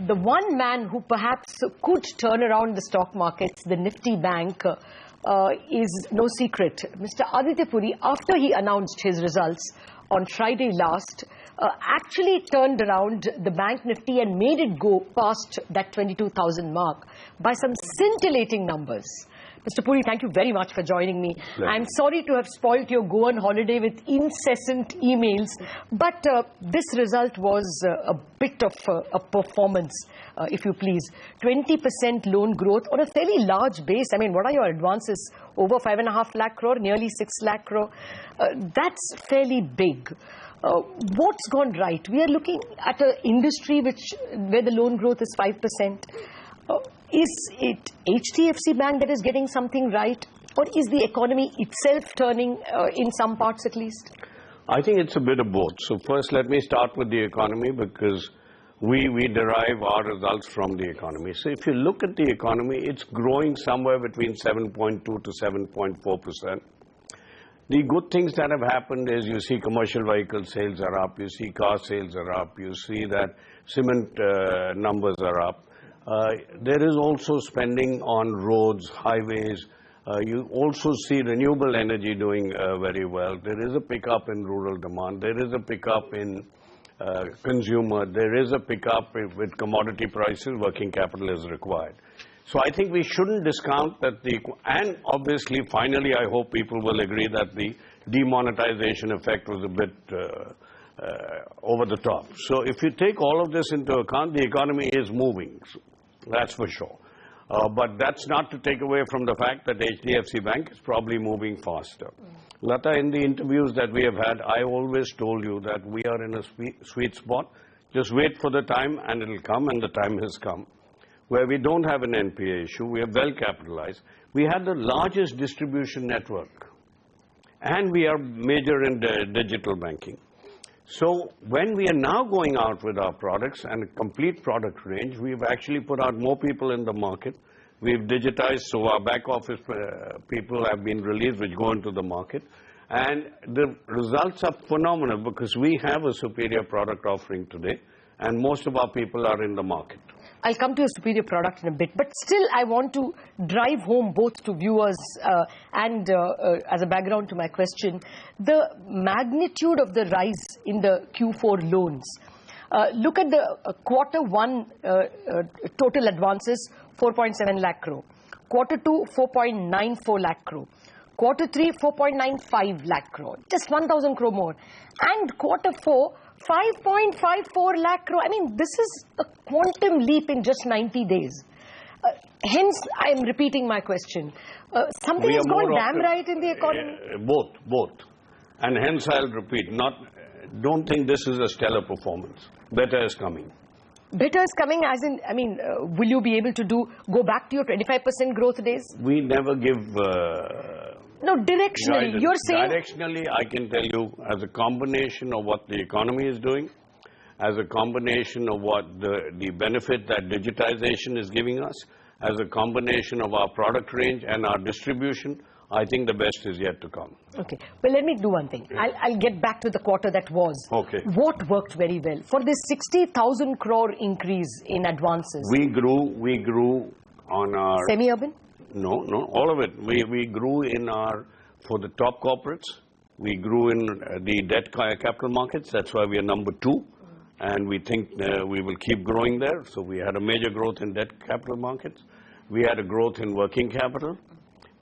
the one man who perhaps could turn around the stock markets, the Nifty Bank, is no secret. Mr. Aditya Puri, after he announced his results on Friday last, actually turned around the Bank Nifty and made it go past that 22,000 mark by some scintillating numbers. Mr. Puri, thank you very much for joining me. I'm sorry to have spoilt your go on holiday with incessant emails, but this result was a bit of a performance, if you please. 20% loan growth on a fairly large base. I mean, what are your advances? Over 5.5 lakh crore, nearly 6 lakh crore. That's fairly big. What's gone right? We are looking at an industry where the loan growth is 5%. Is it HDFC Bank that is getting something right, or is the economy itself turning in some parts at least? I think it's a bit of both. So first, let me start with the economy, because we derive our results from the economy. So if you look at the economy, it's growing somewhere between 7.2 to 7.4%. The good things that have happened is you see commercial vehicle sales are up, you see car sales are up, you see that cement numbers are up. There is also spending on roads, highways. You also see renewable energy doing very well. There is a pickup in rural demand. There is a pickup in consumer. There is a pickup with commodity prices. Working capital is required. So I think we shouldn't discount that and obviously, finally, I hope people will agree that the demonetization effect was a bit over the top. So if you take all of this into account, the economy is moving. That's for sure. But that's not to take away from the fact that HDFC Bank is probably moving faster. Latha, in the interviews that we have had, I always told you that we are in a sweet spot. Just wait for the time and it'll come, and the time has come, where we don't have an NPA issue. We are well capitalized. We have the largest distribution network, and we are major in digital banking. So when we are now going out with our products and a complete product range, we've actually put out more people in the market. We've digitized, so our back office people have been released, which go into the market. And the results are phenomenal, because we have a superior product offering today, and most of our people are in the market. I'll come to your superior product in a bit, but still I want to drive home both to viewers and as a background to my question, the magnitude of the rise in the Q4 loans. Look at the quarter one total advances, 4.7 lakh crore. Quarter two, 4.94 lakh crore. Quarter three, 4.95 lakh crore. Just 1,000 crore more. And quarter four, 5.54 lakh crore. I mean, this is a quantum leap in just 90 days. Hence, I am repeating my question. Something has gone damn right in the economy? Both. And hence I'll repeat, don't think this is a stellar performance. Better is coming. Better is coming as in, I mean, will you be able to go back to your 25% growth days? We never give... No, directionally, you're saying... Directionally, I can tell you, as a combination of what the economy is doing, as a combination of what the benefit that digitization is giving us, as a combination of our product range and our distribution, I think the best is yet to come. Okay. Well, let me do one thing. Yeah. I'll get back to the quarter that was. Okay. What worked very well? For this 60,000 crore increase in advances. We grew on our... Semi-urban? No, all of it. We grew for the top corporates. We grew in the debt capital markets. That's why we are number 2. And we think we will keep growing there. So we had a major growth in debt capital markets. We had a growth in working capital.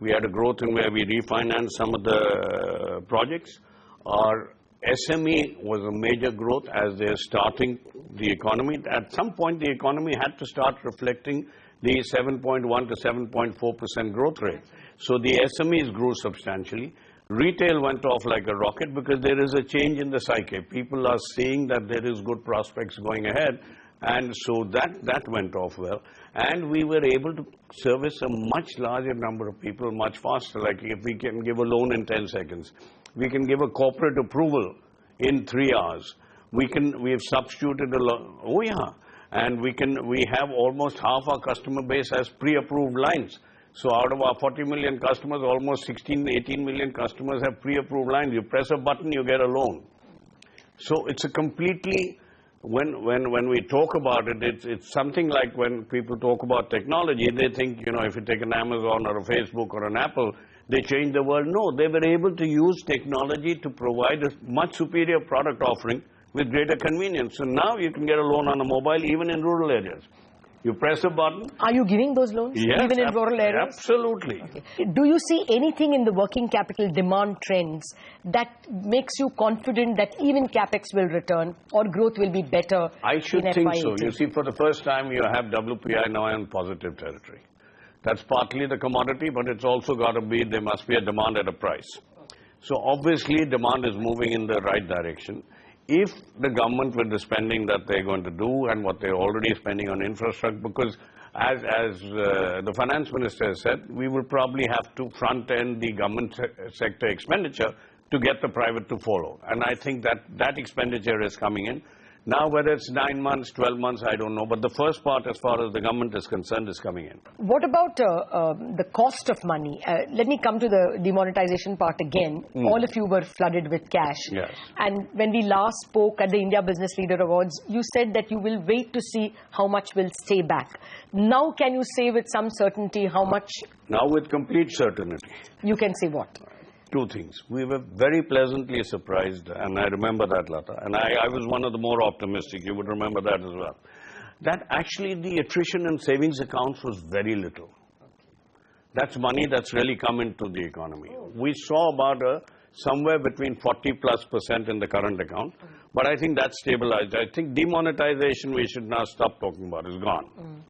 We had a growth in where we refinanced some of the projects. Our SME was a major growth as they're starting the economy. At some point, the economy had to start reflecting the 7.1 to 7.4% growth rate. So the SMEs grew substantially. Retail went off like a rocket because there is a change in the psyche. People are seeing that there is good prospects going ahead, and so that went off well. And we were able to service a much larger number of people much faster. Like if we can give a loan in 10 seconds, we can give a corporate approval in 3 hours. We have substituted a lot. Oh yeah. And we have almost half our customer base as pre-approved lines. So out of our 40 million customers, almost 16, 18 million customers have pre-approved lines. You press a button, you get a loan. So it's a completely when we talk about it, it's something like when people talk about technology, they think, you know, if you take an Amazon or a Facebook or an Apple, they change the world. No, they were able to use technology to provide a much superior product offering with greater convenience. So now you can get a loan on a mobile even in rural areas. You press a button. Are you giving those loans Yes, even in rural areas? Absolutely. Okay. Do you see anything in the working capital demand trends that makes you confident that even Capex will return or growth will be better? I should in think FY18? so. You see, for the first time, you have WPI now in positive territory. That's partly the commodity, but it's also got to be, there must be a demand at a price. So obviously, demand is moving in the right direction. If the government, with the spending that they're going to do and what they're already spending on infrastructure, because as the finance minister has said, we will probably have to front end the government sector expenditure to get the private to follow. And I think that expenditure is coming in. Now, whether it's 9 months, 12 months, I don't know. But the first part, as far as the government is concerned, is coming in. What about the cost of money? Let me come to the demonetization part again. All of you were flooded with cash. Yes. And when we last spoke at the India Business Leader Awards, you said that you will wait to see how much will stay back. Now, can you say with some certainty how much? Now, with complete certainty. You can say what? Two things. We were very pleasantly surprised, and I remember that, Latha, and I was one of the more optimistic. You would remember that as well. That actually the attrition in savings accounts was very little. That's money that's really come into the economy. We saw about somewhere between 40+% in the current account, but I think that's stabilized. I think demonetization we should now stop talking about. Is gone.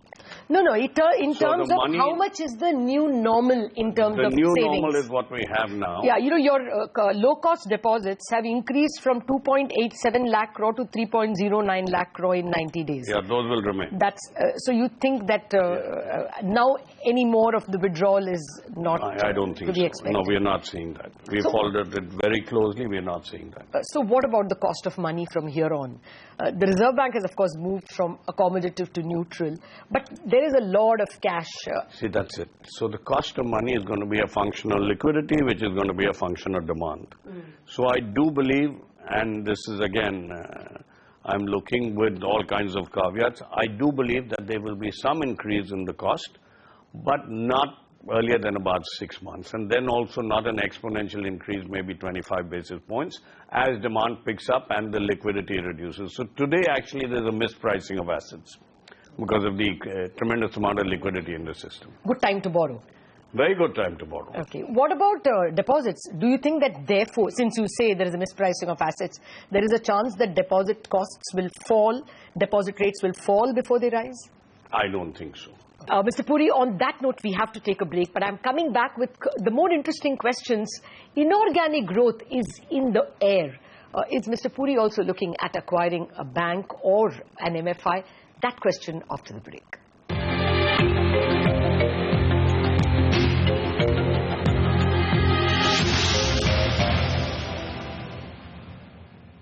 No, in terms of how much is the new normal in terms of savings? The new normal is what we have now. Yeah, you know, your low-cost deposits have increased from 2.87 lakh crore to 3.09 lakh crore in 90 days. Yeah, those will remain. That's so you think that now any more of the withdrawal is not I don't think to be so. expected? No, we are not seeing that. We followed it very closely. We are not seeing that. So what about the cost of money from here on? The Reserve Bank has, of course, moved from accommodative to neutral, but there is a lot of cash. See, that's it. So the cost of money is going to be a function of liquidity, which is going to be a function of demand. So I do believe, and this is again, I'm looking with all kinds of caveats, I do believe that there will be some increase in the cost, but not earlier than about 6 months, and then also not an exponential increase, maybe 25 basis points, as demand picks up and the liquidity reduces. So today, actually, there's a mispricing of assets because of the tremendous amount of liquidity in the system. Good time to borrow. Very good time to borrow. Okay. What about deposits? Do you think that therefore, since you say there is a mispricing of assets, there is a chance that deposit costs will fall, deposit rates will fall before they rise? I don't think so. Mr. Puri, on that note, we have to take a break, but I'm coming back with the more interesting questions. Inorganic growth is in the air. Is Mr. Puri also looking at acquiring a bank or an MFI? That question after the break.